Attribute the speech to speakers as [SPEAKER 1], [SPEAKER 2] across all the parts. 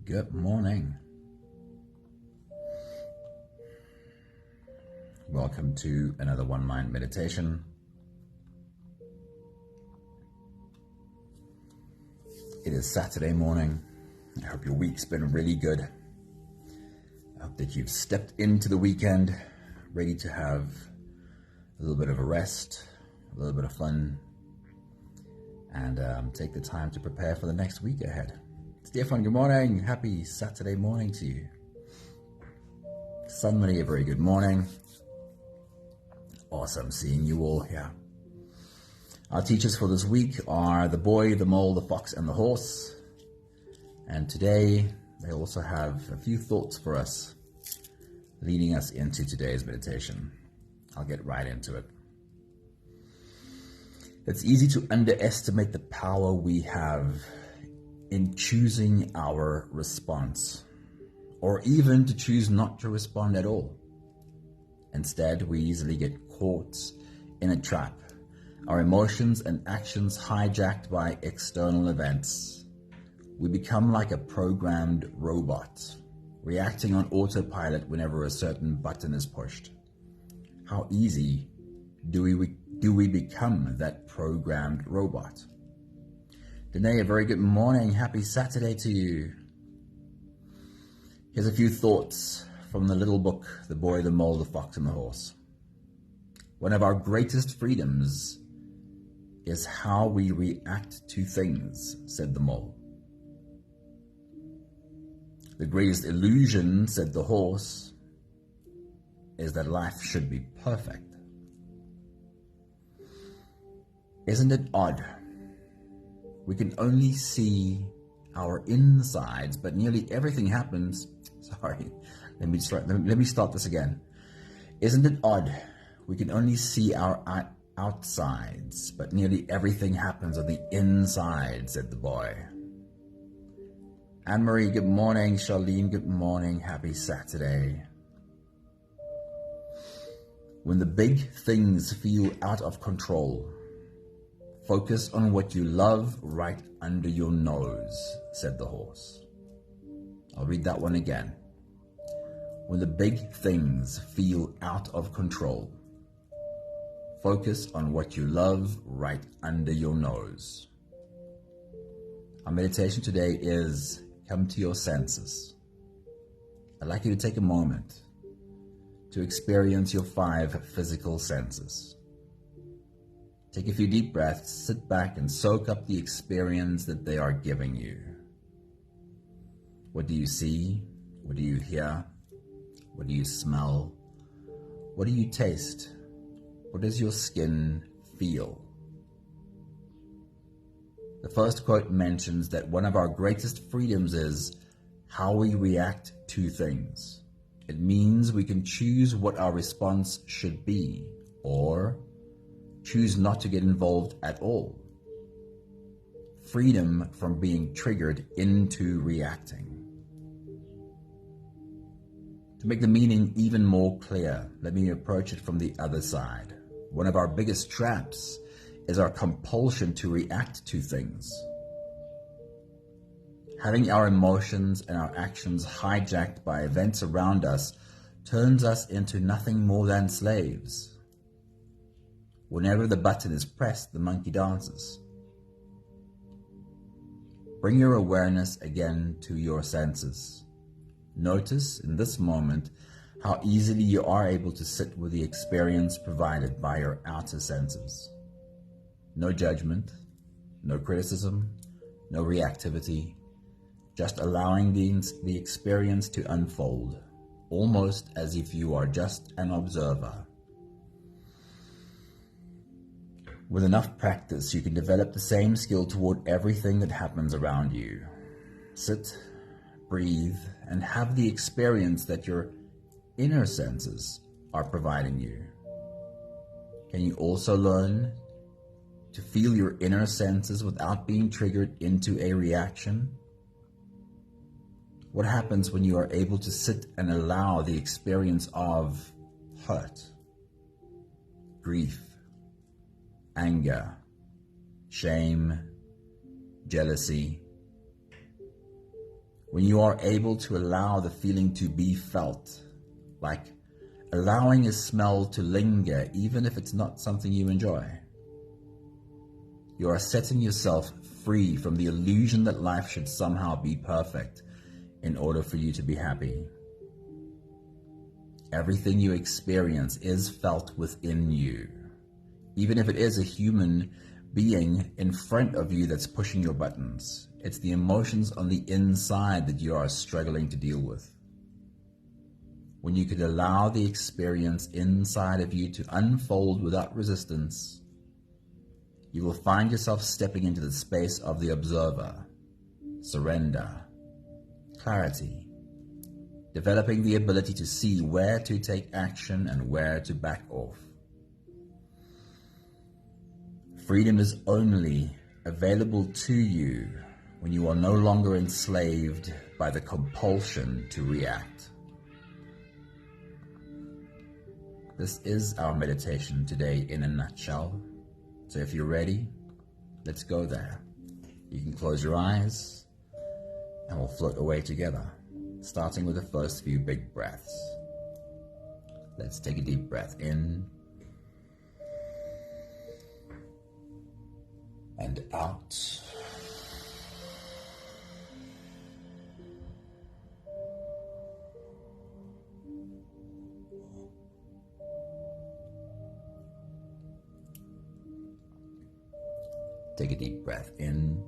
[SPEAKER 1] Good morning. Welcome to another One Mind meditation. It is Saturday morning. I hope your week's been really good. I hope that you've stepped into the weekend ready to have a little bit of a rest, a little bit of fun, and take the time to prepare for the next week ahead. Stefan, good morning. Happy Saturday morning to you. Somebody, a very good morning. Awesome seeing you all here. Our teachers for this week are the boy, the mole, the fox, and the horse. And today they also have a few thoughts for us, leading us into today's meditation. I'll get right into it. It's easy to underestimate the power we have in choosing our response, or even to choose not to respond at all. Instead, we easily get caught in a trap, our emotions and actions hijacked by external events. We become like a programmed robot, reacting on autopilot whenever a certain button is pushed. How easy do we become that programmed robot? Danae, a very good morning. Happy Saturday to you. Here's a few thoughts from the little book, The Boy, the Mole, the Fox, and the Horse. One of our greatest freedoms is how we react to things, said the mole. The greatest illusion, said the horse, is that life should be perfect. Isn't it odd? We can only see our insides, but nearly everything happens. Sorry, let me start this again. Isn't it odd? We can only see our outsides, but nearly everything happens on the inside, said the boy. Anne-Marie, good morning. Charlene, good morning. Happy Saturday. When the big things feel out of control, focus on what you love right under your nose, said the horse. I'll read that one again. When the big things feel out of control, focus on what you love right under your nose. Our meditation today is come to your senses. I'd like you to take a moment to experience your 5 physical senses. Take a few deep breaths, sit back and soak up the experience that they are giving you. What do you see? What do you hear? What do you smell? What do you taste? What does your skin feel? The first quote mentions that one of our greatest freedoms is how we react to things. It means we can choose what our response should be, or choose not to get involved at all. Freedom from being triggered into reacting. To make the meaning even more clear, let me approach it from the other side. One of our biggest traps is our compulsion to react to things. Having our emotions and our actions hijacked by events around us turns us into nothing more than slaves. Whenever the button is pressed, the monkey dances. Bring your awareness again to your senses. Notice in this moment how easily you are able to sit with the experience provided by your outer senses. No judgment, no criticism, no reactivity, just allowing the experience to unfold, almost as if you are just an observer. With enough practice, you can develop the same skill toward everything that happens around you. Sit, breathe, and have the experience that your inner senses are providing you. Can you also learn to feel your inner senses without being triggered into a reaction? What happens when you are able to sit and allow the experience of hurt, grief, anger, shame, jealousy? when you are able to allow the feeling to be felt, like allowing a smell to linger even if it's not something you enjoy. You are setting yourself free from the illusion that life should somehow be perfect in order for you to be happy. Everything you experience is felt within you, even if it is a human being in front of you that's pushing your buttons. It's the emotions on the inside that you are struggling to deal with. When you could allow the experience inside of you to unfold without resistance, you will find yourself stepping into the space of the observer, surrender, clarity, developing the ability to see where to take action and where to back off. Freedom is only available to you when you are no longer enslaved by the compulsion to react. This is our meditation today in a nutshell. So if you're ready, let's go there. You can close your eyes and we'll float away together, starting with the first few big breaths. Let's take a deep breath in and out. Take a deep breath in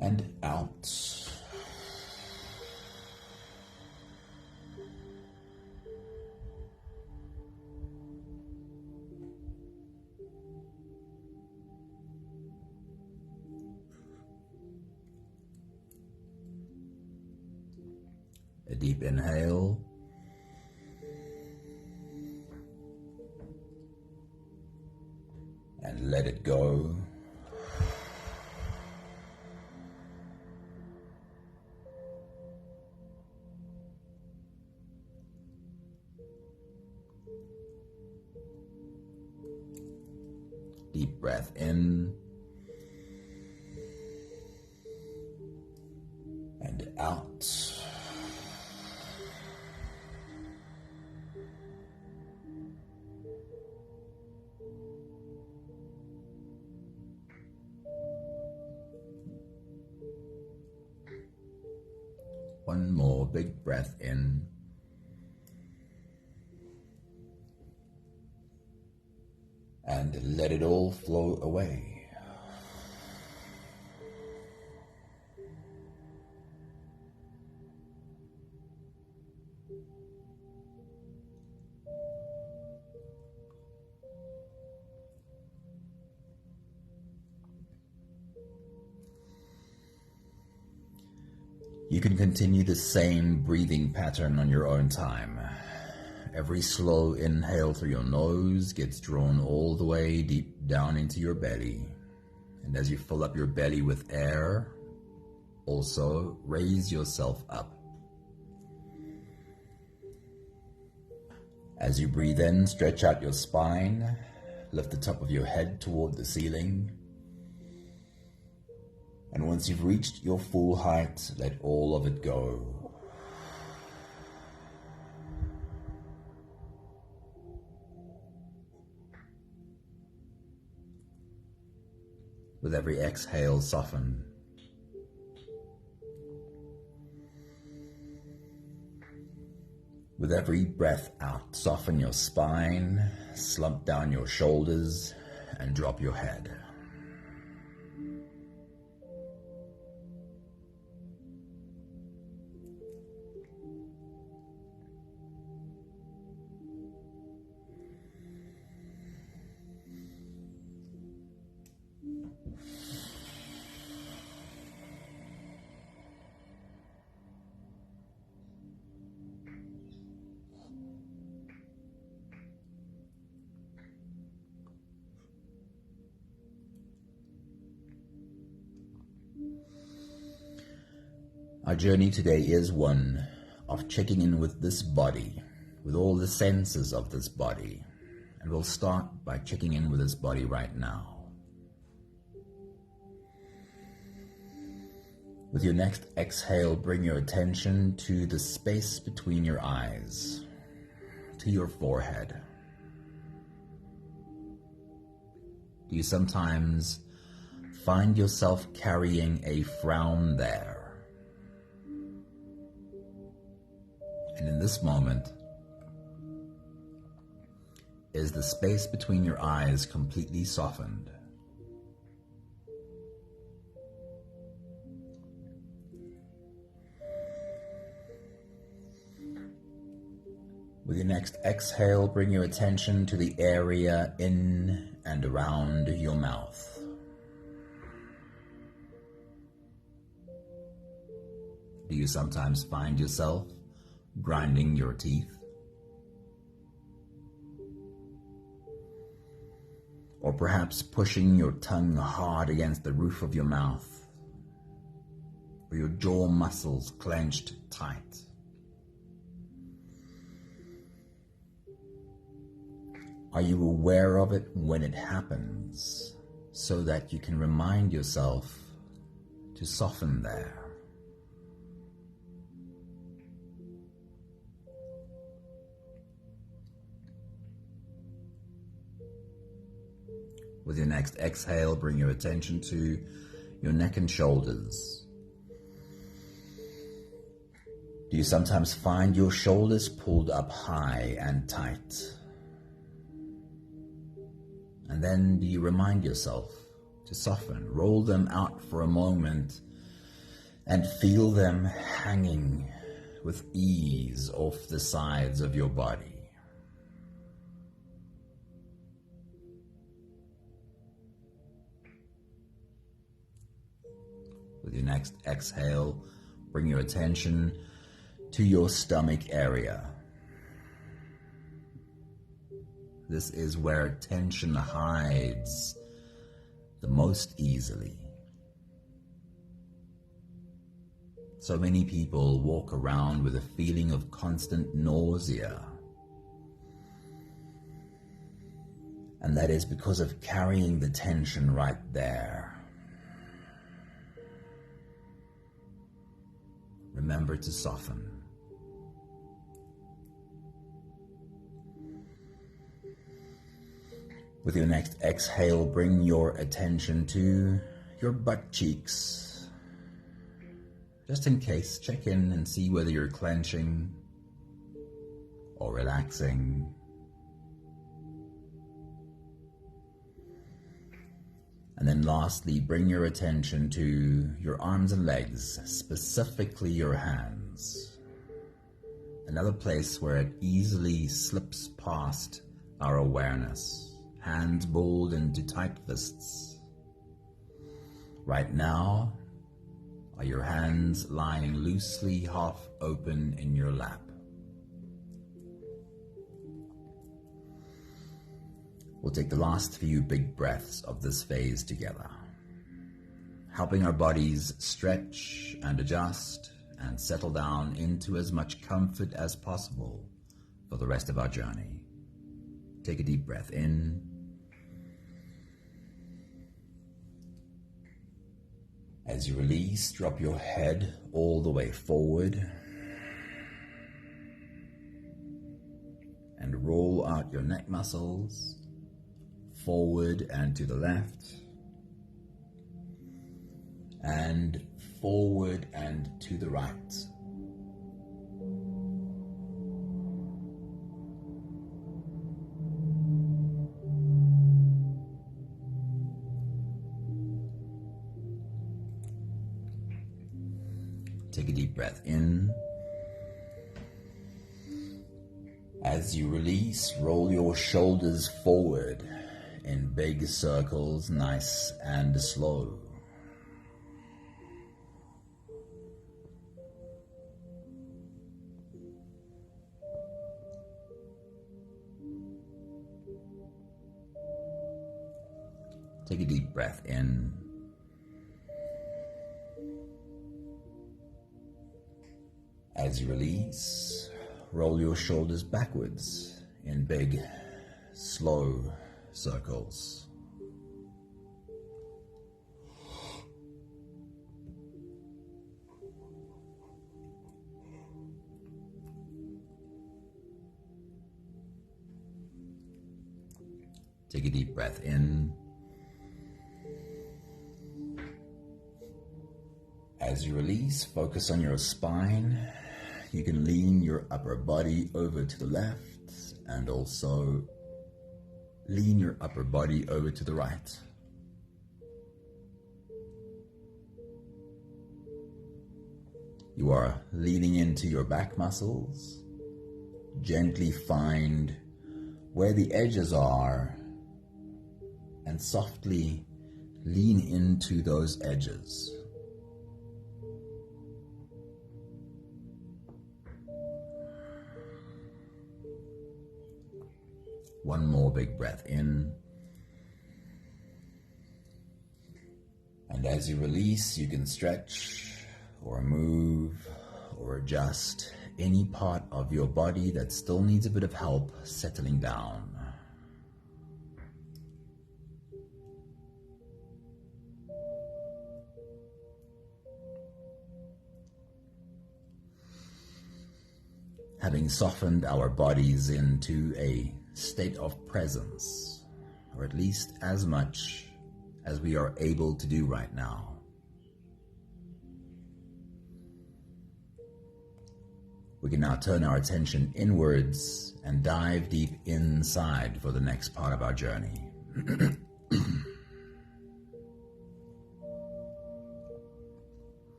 [SPEAKER 1] and out. A deep inhale. And let it go. Deep breath in and out. One more big breath in and let it all flow away. You can continue the same breathing pattern on your own time. Every slow inhale through your nose gets drawn all the way deep down into your belly. And as you fill up your belly with air, also raise yourself up. As you breathe in, stretch out your spine, lift the top of your head toward the ceiling. And once you've reached your full height, let all of it go. With every exhale, soften. With every breath out, soften your spine, slump down your shoulders, and drop your head. Our journey today is one of checking in with this body, with all the senses of this body. And we'll start by checking in with this body right now. With your next exhale, bring your attention to the space between your eyes, to your forehead. Do you sometimes find yourself carrying a frown there? And in this moment, is the space between your eyes completely softened? With your next exhale, bring your attention to the area in and around your mouth. Do you sometimes find yourself grinding your teeth? Or perhaps pushing your tongue hard against the roof of your mouth, or your jaw muscles clenched tight? Are you aware of it when it happens, so that you can remind yourself to soften there? With your next exhale, bring your attention to your neck and shoulders. Do you sometimes find your shoulders pulled up high and tight? And then do you remind yourself to soften, roll them out for a moment, and feel them hanging with ease off the sides of your body? With your next exhale, bring your attention to your stomach area. This is where tension hides the most easily. So many people walk around with a feeling of constant nausea. And that is because of carrying the tension right there. Remember to soften. With your next exhale, bring your attention to your butt cheeks. Just in case, check in and see whether you're clenching or relaxing. And then lastly, bring your attention to your arms and legs, specifically your hands. Another place where it easily slips past our awareness. Hands balled into tight fists. Right now, are your hands lying loosely half open in your lap? We'll take the last few big breaths of this phase together, helping our bodies stretch and adjust and settle down into as much comfort as possible for the rest of our journey. Take a deep breath in. As you release, drop your head all the way forward and roll out your neck muscles forward and to the left and forward and to the right. Take a deep breath in. As you release, roll your shoulders forward in big circles, nice and slow. Take a deep breath in. As you release, roll your shoulders backwards in big, slow circles. Take a deep breath in. As you release, focus on your spine. You can lean your upper body over to the left and also lean your upper body over to the right. You are leaning into your back muscles. Gently find where the edges are and softly lean into those edges. One more big breath in. And as you release, you can stretch or move or adjust any part of your body that still needs a bit of help settling down. Having softened our bodies into a state of presence, or at least as much as we are able to do right now, we can now turn our attention inwards and dive deep inside for the next part of our journey.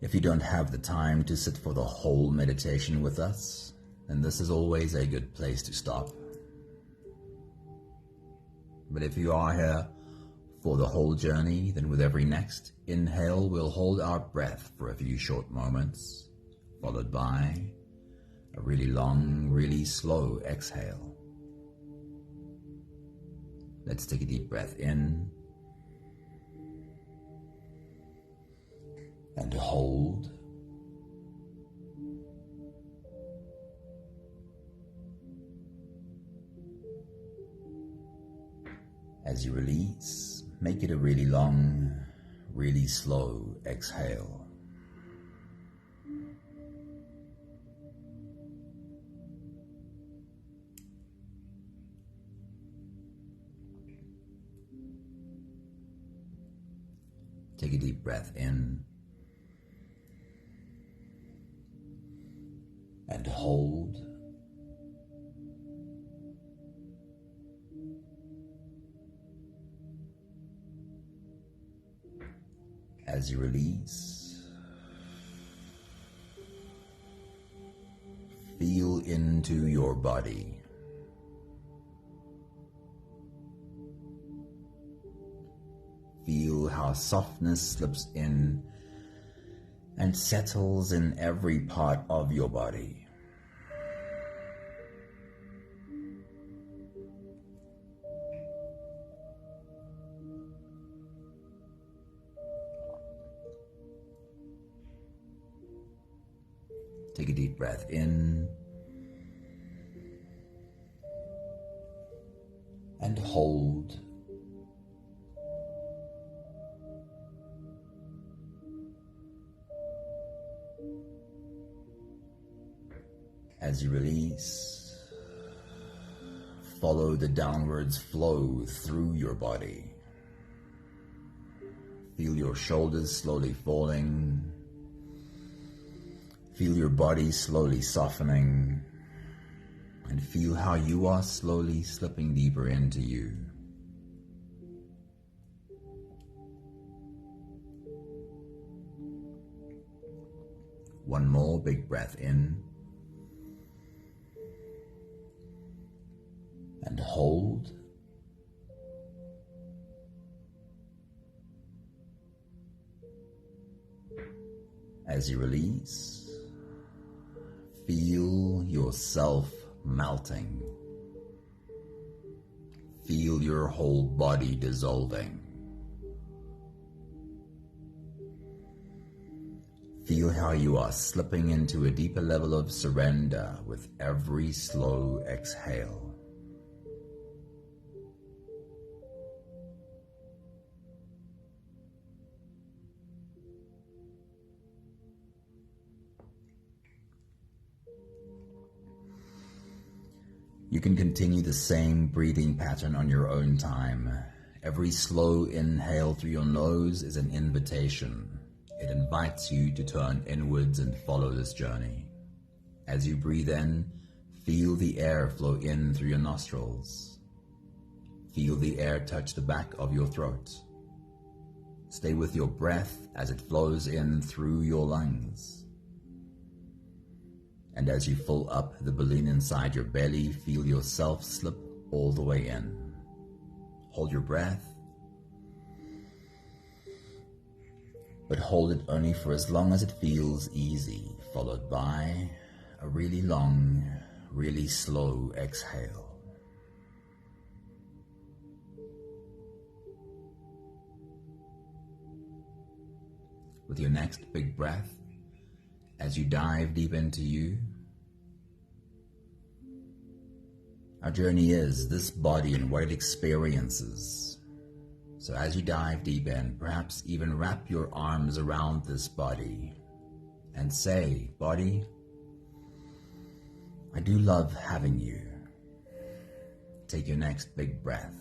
[SPEAKER 1] If you don't have the time to sit for the whole meditation with us, then this is always a good place to stop. But if you are here for the whole journey, then with every next inhale, we'll hold our breath for a few short moments, followed by a really long, really slow exhale. Let's take a deep breath in and hold. As you release, make it a really long, really slow exhale. Take a deep breath in and hold. As you release, feel into your body. Feel how softness slips in and settles in every part of your body. Take a deep breath in and hold. As you release, follow the downwards flow through your body. Feel your shoulders slowly falling. Feel your body slowly softening, and feel how you are slowly slipping deeper into you. One more big breath in and hold. As you release, feel yourself melting. Feel your whole body dissolving. Feel how you are slipping into a deeper level of surrender with every slow exhale. You You can continue the same breathing pattern on your own time. Every slow inhale through your nose is an invitation. It invites you to turn inwards and follow this journey. As you breathe in, feel the air flow in through your nostrils. Feel the air touch the back of your throat. Stay with your breath as it flows in through your lungs. And as you fill up the balloon inside your belly, feel yourself slip all the way in. Hold your breath, but hold it only for as long as it feels easy, followed by a really long, really slow exhale. With your next big breath, as you dive deep into you, our journey is this body and what it experiences. So as you dive deep in, perhaps even wrap your arms around this body and say, "Body, I do love having you." Take your next big breath.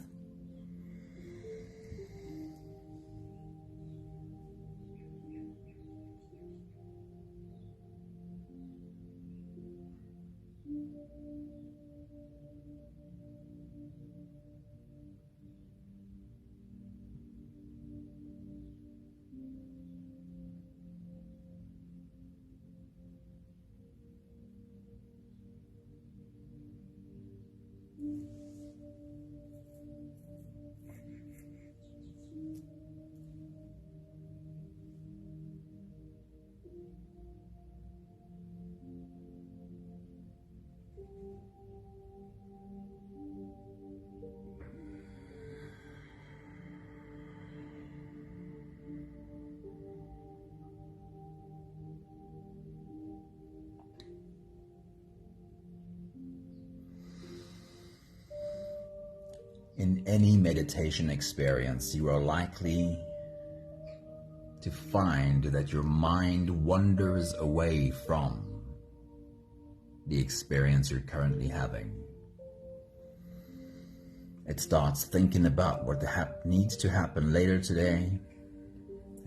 [SPEAKER 1] In any meditation experience, you are likely to find that your mind wanders away from the experience you're currently having. It starts thinking about what needs to happen later today.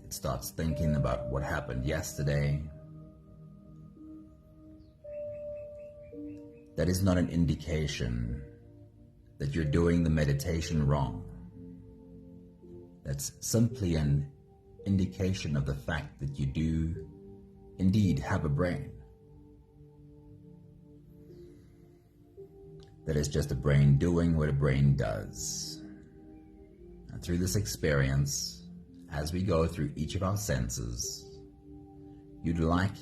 [SPEAKER 1] It starts thinking about what happened yesterday. That is not an indication that you're doing the meditation wrong. That's simply an indication of the fact that you do indeed have a brain. That is just a brain doing what a brain does. And through this experience, as we go through each of our senses, you'd like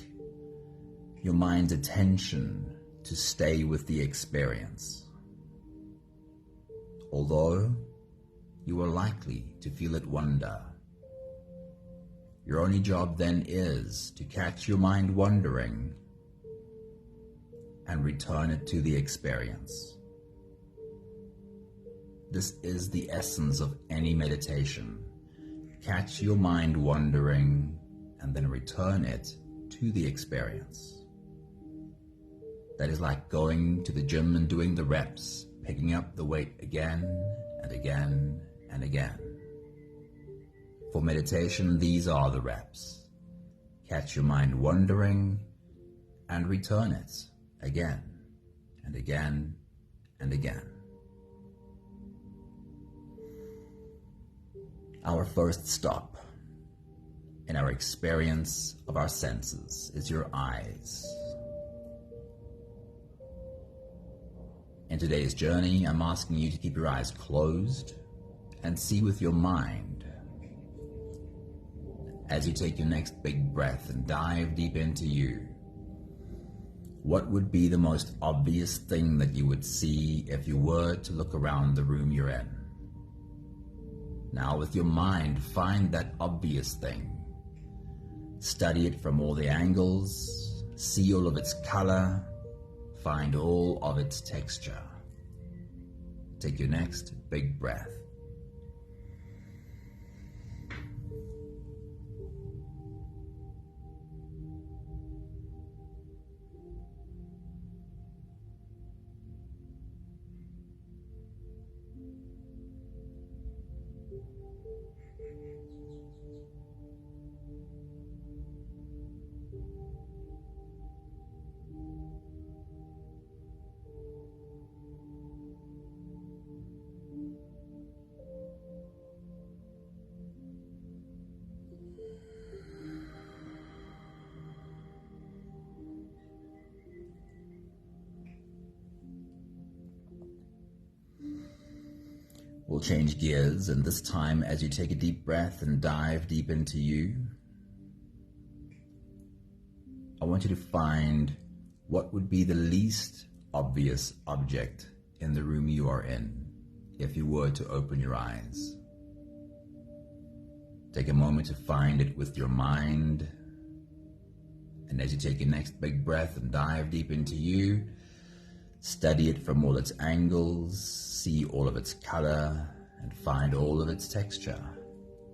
[SPEAKER 1] your mind's attention to stay with the experience. Although you are likely to feel it wander, your only job then is to catch your mind wandering and return it to the experience. This is the essence of any meditation. Catch your mind wandering and then return it to the experience. That is like going to the gym and doing the reps, picking up the weight again and again and again. For meditation, these are the reps. Catch your mind wandering and return it again and again and again. Our first stop in our experience of our senses is your eyes. In today's journey, I'm asking you to keep your eyes closed and see with your mind. As you take your next big breath and dive deep into you, what would be the most obvious thing that you would see if you were to look around the room you're in? Now with your mind, find that obvious thing. Study it from all the angles, see all of its color, find all of its texture. Take your next big breath. We'll change gears, and this time as you take a deep breath and dive deep into you, I want you to find what would be the least obvious object in the room you are in if you were to open your eyes. Take a moment to find it with your mind, and as you take your next big breath and dive deep into you, study it from all its angles, see all of its color, and find all of its texture.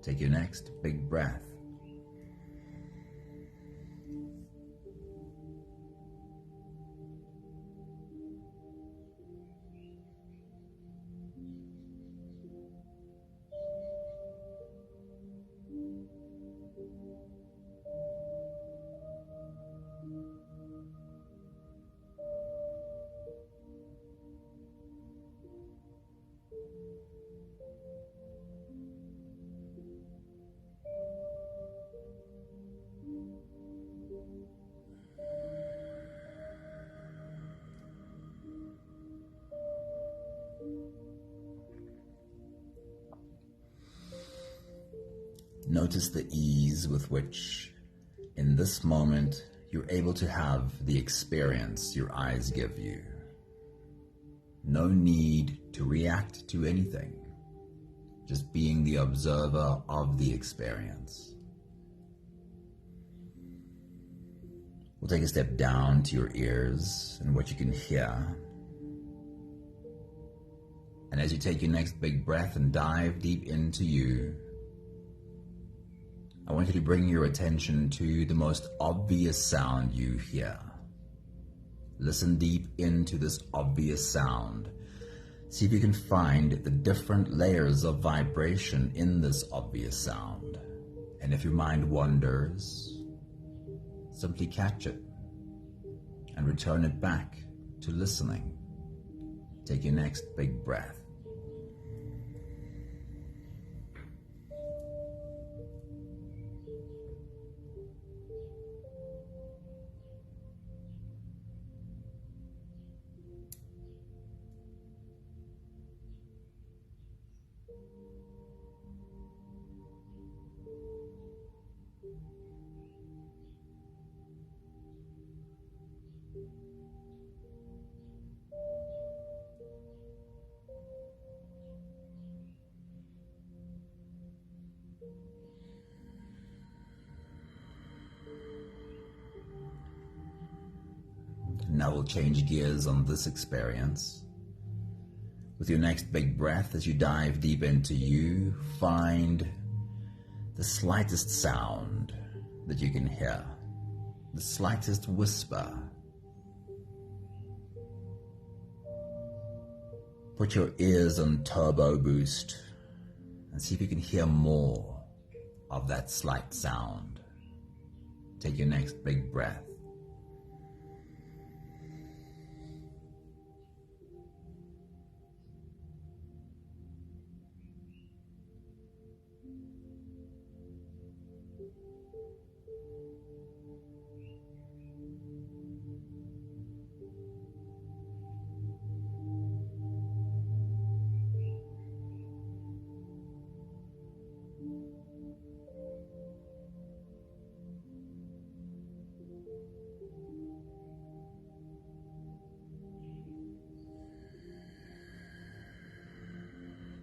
[SPEAKER 1] Take your next big breath. Notice the ease with which, in this moment, you're able to have the experience your eyes give you. No need to react to anything, just being the observer of the experience. We'll take a step down to your ears and what you can hear. And as you take your next big breath and dive deep into you, I want you to bring your attention to the most obvious sound you hear. Listen deep into this obvious sound. See if you can find the different layers of vibration in this obvious sound. And if your mind wanders, simply catch it and return it back to listening. Take your next big breath. Now we'll change gears on this experience. With your next big breath, as you dive deep into you, find the slightest sound that you can hear, the slightest whisper. Put your ears on turbo boost and see if you can hear more of that slight sound. Take your next big breath.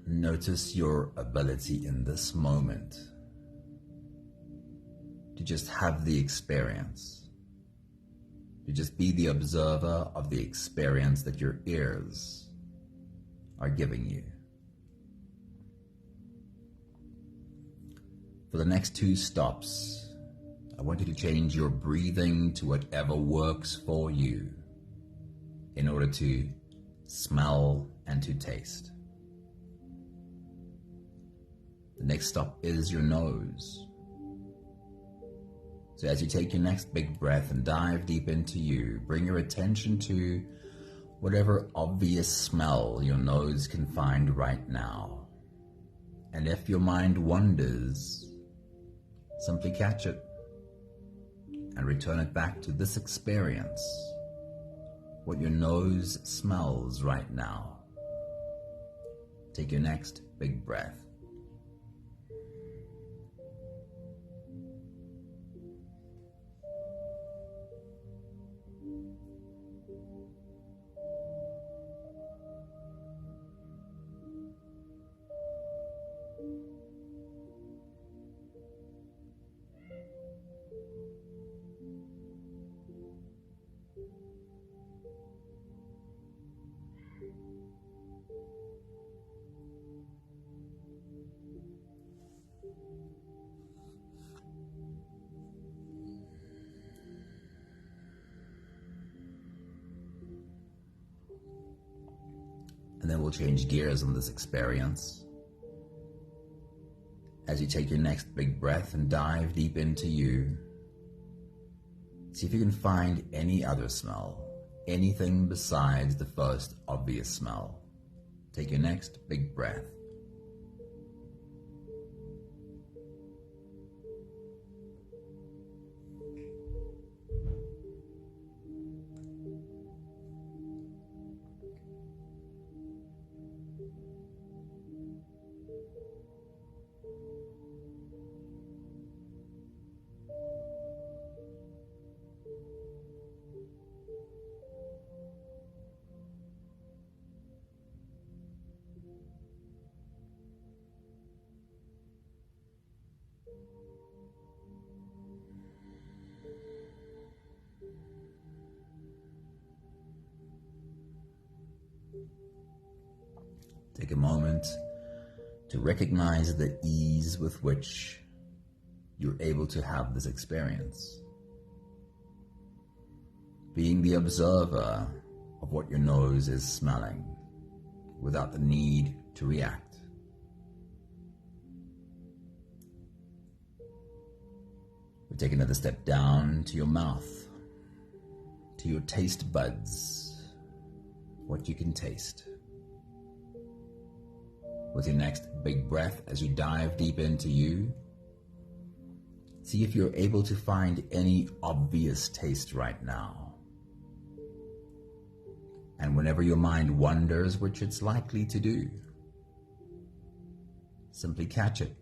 [SPEAKER 1] Notice your ability in this moment to just have the experience, to just be the observer of the experience that your ears are giving you. For the next 2 stops, I want you to change your breathing to whatever works for you in order to smell and to taste. The The next stop is your nose. So as you take your next big breath and dive deep into you, bring your attention to whatever obvious smell your nose can find right now. And if your mind wanders, simply catch it and return it back to this experience, what your nose smells right now. Take your next big breath. And then we'll change gears on this experience. As you take your next big breath and dive deep into you, see if you can find any other smell, anything besides the first obvious smell. Take your next big breath. Take a moment to recognize the ease with which you're able to have this experience. Being the observer of what your nose is smelling without the need to react. We take another step down to your mouth, to your taste buds, what you can taste. With your next big breath, as you dive deep into you, see if you're able to find any obvious taste right now. And whenever your mind wanders, which it's likely to do, simply catch it,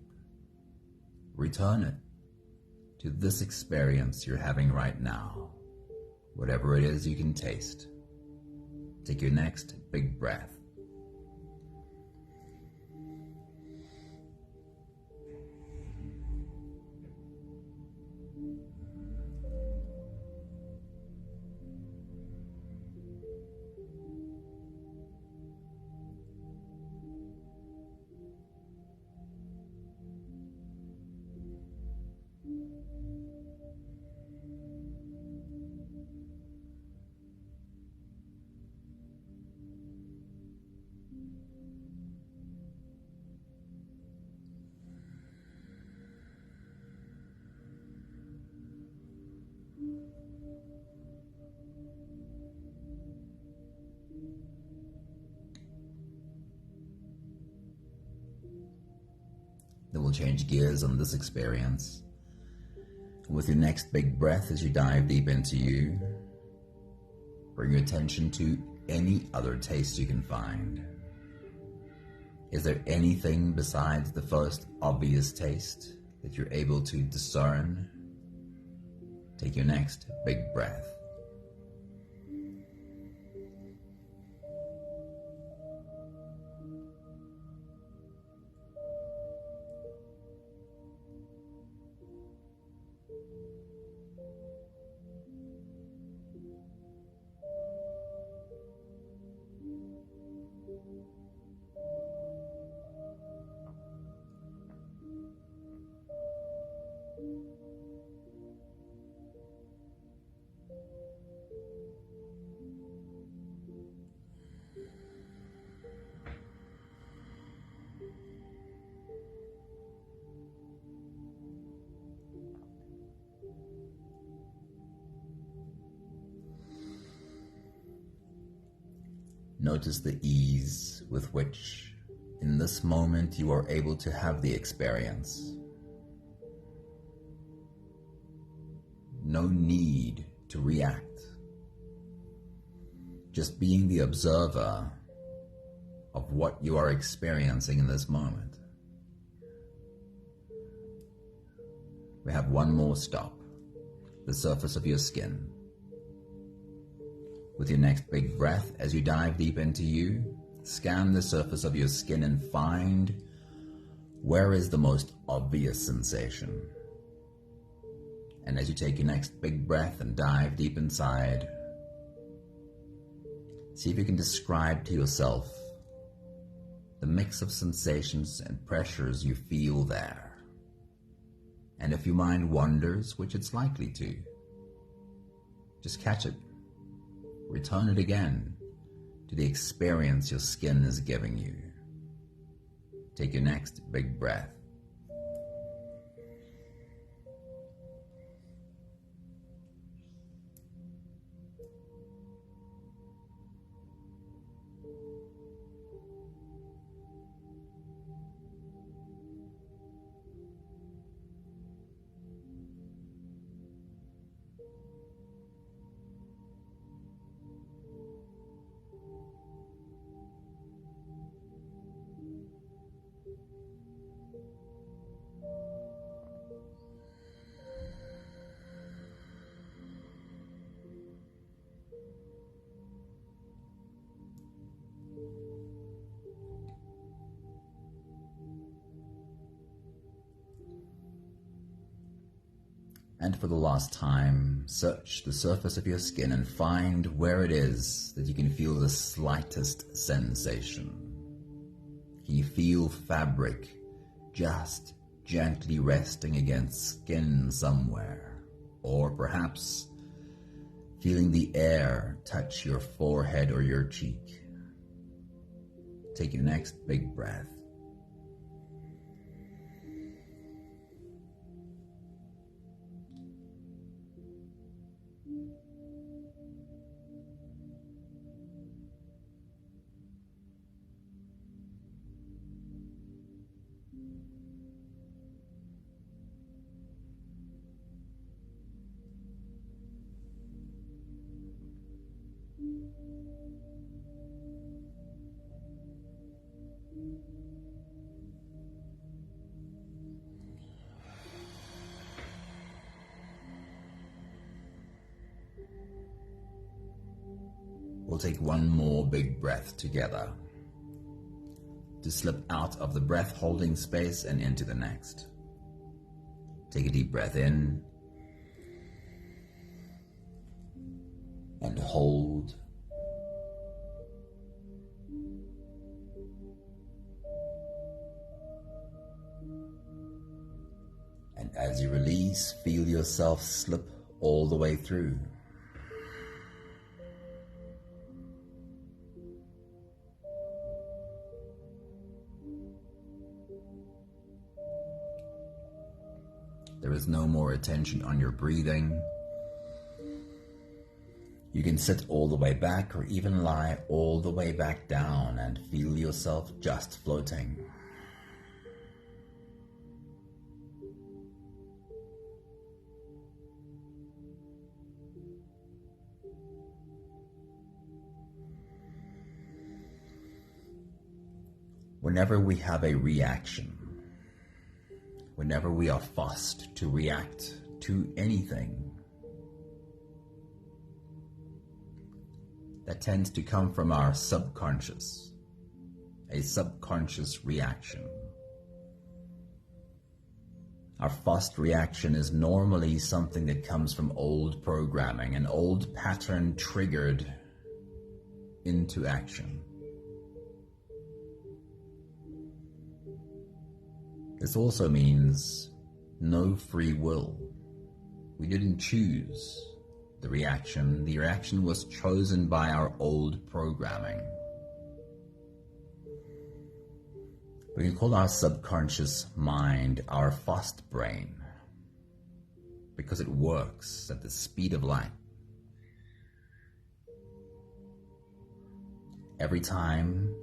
[SPEAKER 1] return it to this experience you're having right now, whatever it is you can taste. Take your next big breath. Then we'll change gears on this experience. With your next big breath, as you dive deep into you, bring your attention to any other taste you can find. Is there anything besides the first obvious taste that you're able to discern? Take your next big breath. Notice the ease with which, in this moment, you are able to have the experience. No need to react. Just being the observer of what you are experiencing in this moment. We have one more stop, the surface of your skin. With your next big breath, as you dive deep into you, scan the surface of your skin and find where is the most obvious sensation. And as you take your next big breath and dive deep inside, see if you can describe to yourself the mix of sensations and pressures you feel there. And if your mind wanders, which it's likely to, just catch it. Return it again to the experience your skin is giving you. Take your next big breath. And for the last time, search the surface of your skin and find where it is that you can feel the slightest sensation. Can you feel fabric just gently resting against skin somewhere? Or perhaps feeling the air touch your forehead or your cheek? Take your next big breath. We'll take one more big breath together to slip out of the breath holding space and into the next. Take a deep breath in and hold. And as you release, feel yourself slip all the way through. There is no more attention on your breathing. You can sit all the way back or even lie all the way back down and feel yourself just floating. Whenever we have a reaction, whenever we are forced to react to anything, that tends to come from our subconscious, a subconscious reaction. Our forced reaction is normally something that comes from old programming, an old pattern triggered into action. This also means no free will. We didn't choose the reaction. The reaction was chosen by our old programming. We can call our subconscious mind our fast brain because it works at the speed of light. Every time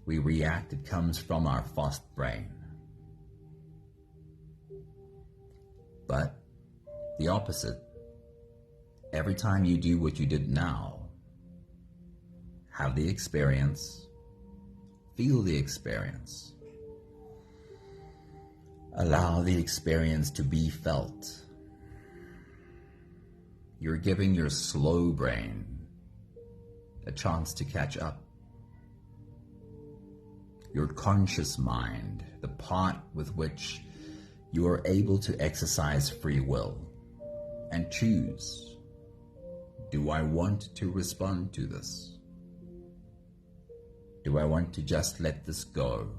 [SPEAKER 1] we react, it comes from our fast brain. But the opposite, every time you do what you did now, have the experience, feel the experience, allow the experience to be felt. You're giving your slow brain a chance to catch up. Your conscious mind, the part with which you are able to exercise free will and choose, do I want to respond to this? Do I want to just let this go?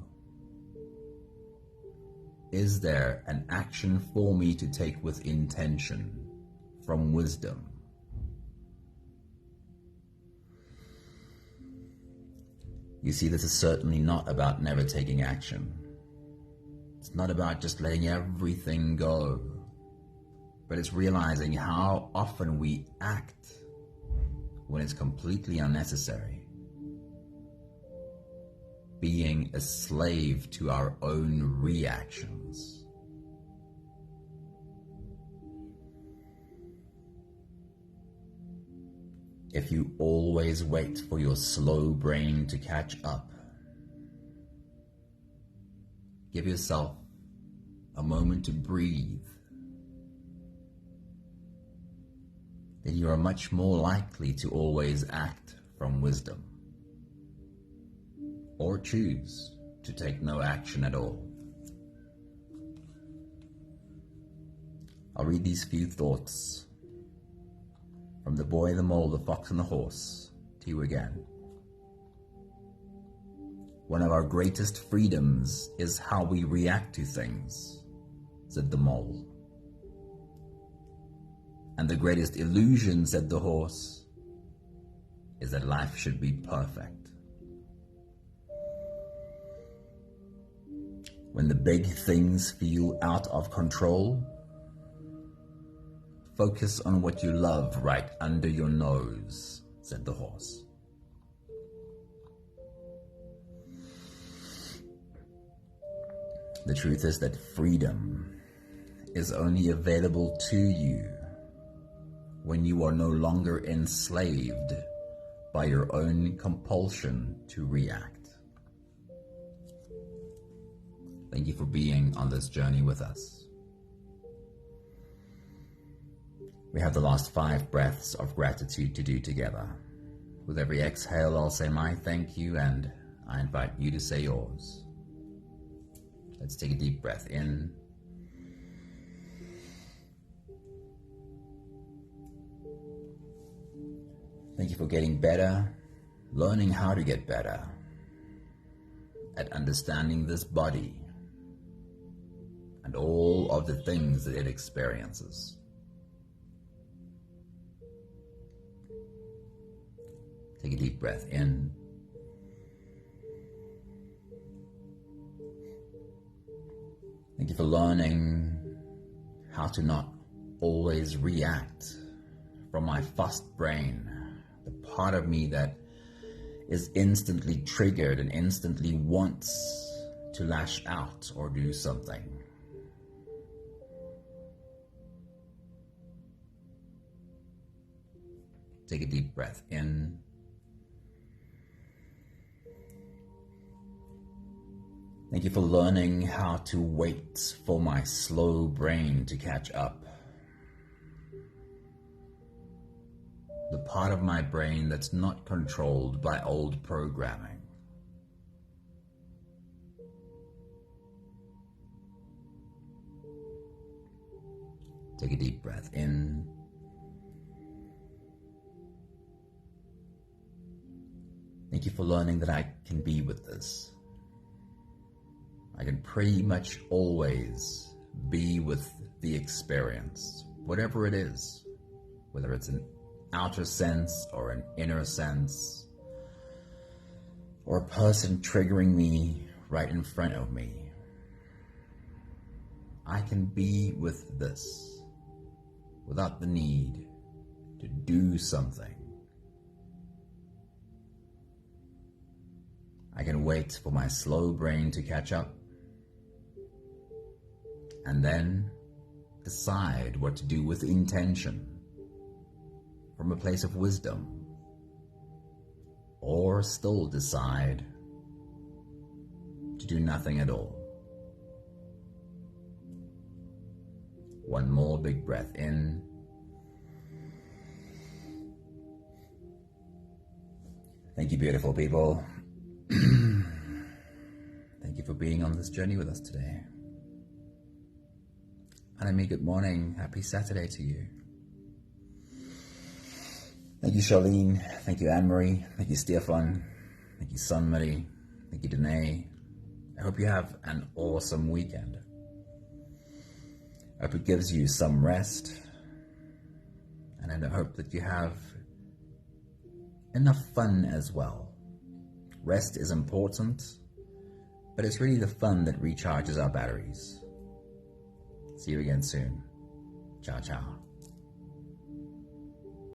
[SPEAKER 1] Is there an action for me to take with intention, from wisdom? You see, this is certainly not about never taking action. It's not about just letting everything go, but it's realizing how often we act when it's completely unnecessary. Being a slave to our own reactions. If you always wait for your slow brain to catch up, give yourself a moment to breathe, then you are much more likely to always act from wisdom, or choose to take no action at all. I'll read these few thoughts from The Boy, the Mole, the Fox, and the Horse to you again. One of our greatest freedoms is how we react to things, said the mole. And the greatest illusion, said the horse, is that life should be perfect. When the big things feel out of control, focus on what you love right under your nose, said the horse. The truth is that freedom is only available to you when you are no longer enslaved by your own compulsion to react. Thank you for being on this journey with us. We have the last 5 breaths of gratitude to do together. With every exhale, I'll say my thank you, and I invite you to say yours. Let's take a deep breath in. Thank you for getting better, learning how to get better at understanding this body and all of the things that it experiences. Take a deep breath in. Thank you for learning how to not always react from my fast brain, the part of me that is instantly triggered and instantly wants to lash out or do something. Take a deep breath in. Thank you for learning how to wait for my slow brain to catch up. The part of my brain that's not controlled by old programming. Take a deep breath in. Thank you for learning that I can be with this. I can pretty much always be with the experience, whatever it is, whether it's an outer sense or an inner sense, or a person triggering me right in front of me. I can be with this without the need to do something. I can wait for my slow brain to catch up and then decide what to do with intention from a place of wisdom, or still decide to do nothing at all. One more big breath in. Thank you, beautiful people. Thank you for being on this journey with us today. Anami, good morning. Happy Saturday to you. Thank you, Charlene. Thank you, Anne-Marie. Thank you, Stefan. Thank you, Sunmarie. Thank you, Danae. I hope you have an awesome weekend. I hope it gives you some rest. And I hope that you have enough fun as well. Rest is important, but it's really the fun that recharges our batteries. See you again soon. Ciao, ciao.